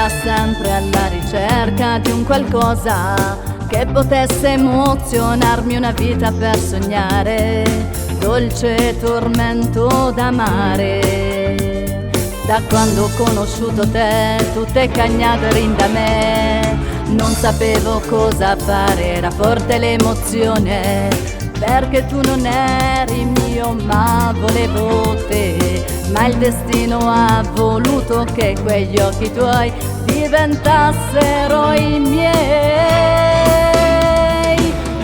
da sempre alla ricerca di un qualcosa che potesse emozionarmi, una vita per sognare, dolce tormento d'amare. Da quando ho conosciuuto te, tutte cagnate da me, non sapevo cosa fare, era forte l'emozione, perché tu non eri mio ma volevo te. Ma il destino ha voluto che quegli occhi tuoi diventassero i miei.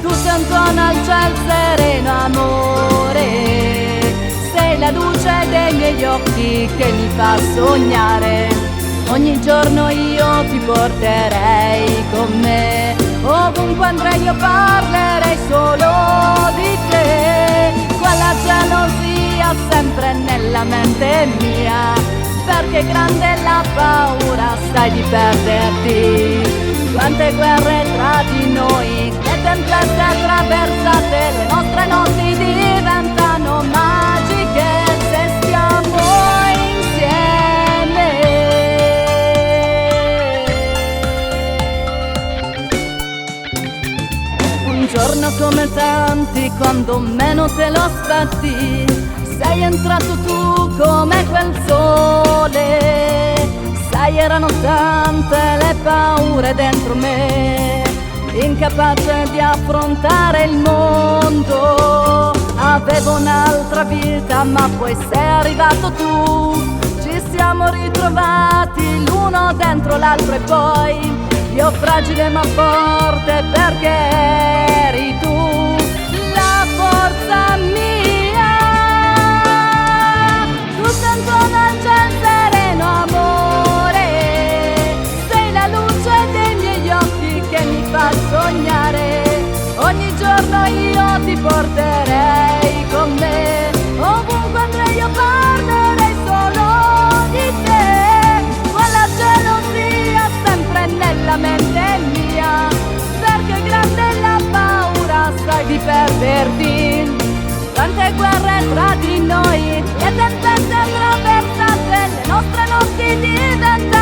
Tu sei un tuono al ciel sereno, amore, sei la luce dei miei occhi che mi fa sognare. Ogni giorno io ti porterei con me, ovunque andrei io parlerei solo di te. Quella gelosia sempre nella mente mia, perché grande è la paura, sai, di perderti. Quante guerre tra di noi, che tempeste attraversate, le nostre notti diventano magiche se stiamo insieme. Un giorno come tanti, quando meno te lo aspetti, sei entrato tu come quel sole. Sai, erano tante le paure dentro me, incapace di affrontare il mondo. Avevo un'altra vita, ma poi sei arrivato tu. Ci siamo ritrovati l'uno dentro l'altro e poi io fragile ma forte, perché eri tu la forza mia. Tu sei un tuono al ciel sereno, amore, sei la luce dei miei occhi che mi fa sognare. Ogni giorno io ti porterei con me, ovunque andrei io parlerei solo di te. Quella gelosia sempre nella mente mia, perché grande è la paura, sai, di perderti. Quante guerre tra di noi, le tempeste attraversate, le nostre notti diventano